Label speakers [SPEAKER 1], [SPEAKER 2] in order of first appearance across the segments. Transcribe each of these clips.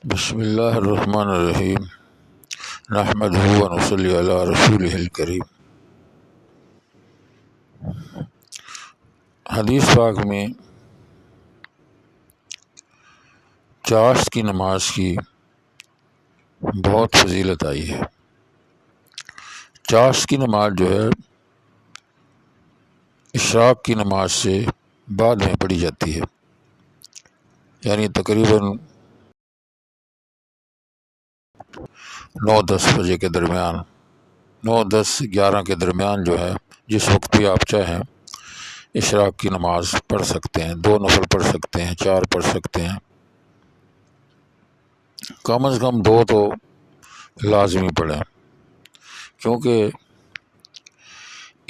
[SPEAKER 1] بسم اللہ الرحمن الرحیم نحمدہ و نصلی علی رسولہ الکریم۔ حدیث پاک میں چاشت کی نماز کی بہت فضیلت آئی ہے۔ چاشت کی نماز جو ہے اشراق کی نماز سے بعد میں پڑھی جاتی ہے، یعنی تقریباً 9-10 بجے کے درمیان، 9-10-11 کے درمیان جو ہے، جس وقت بھی آپ چاہیں اشراق کی نماز پڑھ سکتے ہیں۔ 2 نفل پڑھ سکتے ہیں، 4 پڑھ سکتے ہیں، کم از کم 2 تو لازمی پڑھیں، کیونکہ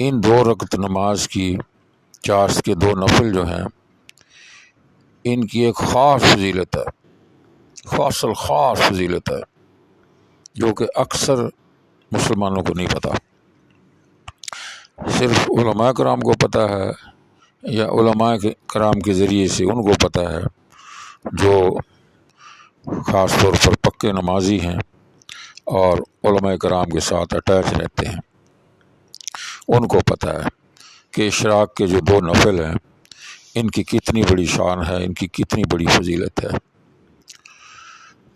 [SPEAKER 1] ان 2 رکعت نماز کی چاشت کے 2 نفل جو ہیں، ان کی ایک خاص فضیلت ہے، خاص فضیلت ہے، جو کہ اکثر مسلمانوں کو نہیں پتہ۔ صرف علماء کرام کو پتہ ہے، یا علماء کرام کے ذریعے سے ان کو پتہ ہے جو خاص طور پر پکے نمازی ہیں اور علماء کرام کے ساتھ اٹیچ رہتے ہیں، ان کو پتہ ہے کہ اشراق کے جو 2 نفل ہیں ان کی کتنی بڑی شان ہے، ان کی کتنی بڑی فضیلت ہے۔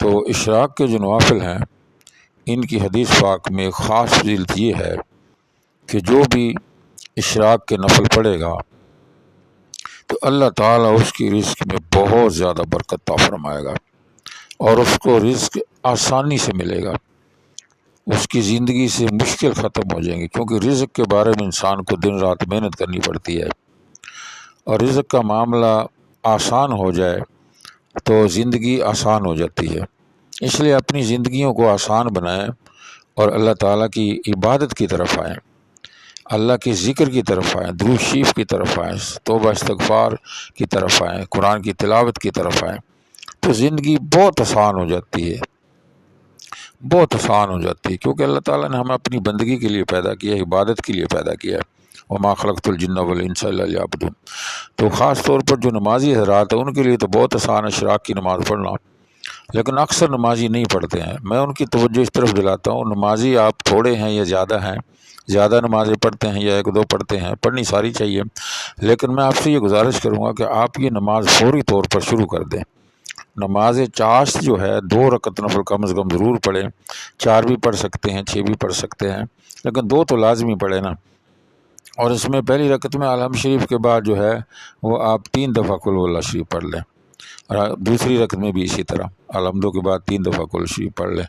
[SPEAKER 1] تو اشراق کے جو نوافل ہیں ان کی حدیث پاک میں ایک خاص فضیلت یہ ہے کہ جو بھی اشراق کے نفل پڑھے گا تو اللہ تعالیٰ اس کی رزق میں بہت زیادہ برکت عطا فرمائے گا، اور اس کو رزق آسانی سے ملے گا، اس کی زندگی سے مشکل ختم ہو جائیں گی، کیونکہ رزق کے بارے میں انسان کو دن رات محنت کرنی پڑتی ہے، اور رزق کا معاملہ آسان ہو جائے تو زندگی آسان ہو جاتی ہے۔ اس لیے اپنی زندگیوں کو آسان بنائیں اور اللہ تعالیٰ کی عبادت کی طرف آئیں، اللہ کے ذکر کی طرف آئیں، درود شریف کی طرف آئیں، توبہ استغفار کی طرف آئیں، قرآن کی تلاوت کی طرف آئیں، تو زندگی بہت آسان ہو جاتی ہے، بہت آسان ہو جاتی ہے، کیونکہ اللہ تعالیٰ نے ہمیں اپنی بندگی کے لیے پیدا کیا ہے، عبادت کے لیے پیدا کیا ہے۔ وما خلقت الجن والانس الا لیعبدون۔ تو خاص طور پر جو نمازی حضرات ہیں ان کے لیے تو بہت آسان ہے اشراق کی نماز پڑھنا، لیکن اکثر نمازی نہیں پڑھتے ہیں۔ میں ان کی توجہ اس طرف دلاتا ہوں، نمازی آپ تھوڑے ہیں یا زیادہ ہیں، زیادہ نمازیں پڑھتے ہیں یا 1-2 پڑھتے ہیں، پڑھنی ساری چاہیے، لیکن میں آپ سے یہ گزارش کروں گا کہ آپ یہ نماز فوری طور پر شروع کر دیں۔ نماز چاشت جو ہے 2 رکعت نفل کم از کم ضرور پڑھیں، 4 بھی پڑھ سکتے ہیں، 6 بھی پڑھ سکتے ہیں، لیکن 2 تو لازمی پڑھیں نا۔ اور اس میں پہلی رکعت میں الحمد شریف کے بعد جو ہے وہ آپ 3 دفعہ قل ہو اللہ شریف پڑھ لیں، اور دوسری رکعت میں بھی اسی طرح الحمدوں کے بعد 3 دفعہ قل شریف پڑھ لیں۔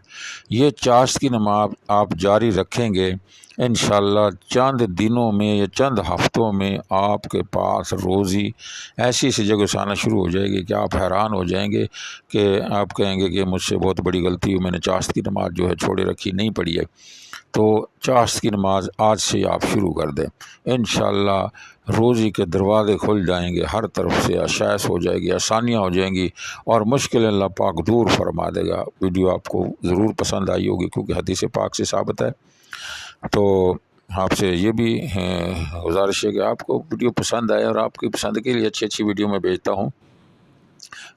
[SPEAKER 1] یہ چاشت کی نماز آپ جاری رکھیں گے، انشاءاللہ چند دنوں میں یا چند ہفتوں میں آپ کے پاس روزی ایسی جگہ سے آنا شروع ہو جائے گی کہ آپ حیران ہو جائیں گے، کہ آپ کہیں گے کہ مجھ سے بہت بڑی غلطی ہوئی، میں نے چاشت کی نماز جو ہے چھوڑے رکھی، نہیں پڑھی ہے۔ تو چاشت کی نماز آج سے آپ شروع کر دیں، انشاءاللہ روزی کے دروازے کھل جائیں گے، ہر طرف سے آشائش ہو جائے گی، آسانیاں ہو جائیں گی، اور مشکل اللہ پاک دور فرما دے گا۔ ویڈیو آپ کو ضرور پسند آئی ہوگی، کیونکہ حدیث پاک سے ثابت ہے۔ تو آپ سے یہ بھی گزارش ہے کہ آپ کو ویڈیو پسند آئے، اور آپ کی پسند کے لیے اچھی ویڈیو میں بھیجتا ہوں،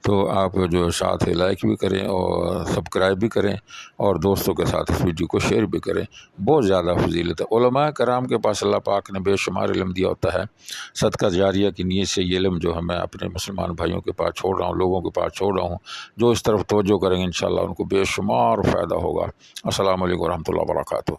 [SPEAKER 1] تو آپ جو ساتھ لائک بھی کریں اور سبسکرائب بھی کریں، اور دوستوں کے ساتھ اس ویڈیو کو شیئر بھی کریں۔ بہت زیادہ فضیلت ہے۔ علماء کرام کے پاس اللہ پاک نے بے شمار علم دیا ہوتا ہے، صدقہ جاریہ کی نیت سے یہ علم جو ہے میں اپنے مسلمان بھائیوں کے پاس چھوڑ رہا ہوں، لوگوں کے پاس چھوڑ رہا ہوں، جو اس طرف توجہ کریں گے انشاءاللہ ان کو بے شمار فائدہ ہوگا۔ السلام علیکم ورحمۃ اللہ وبرکاتہ۔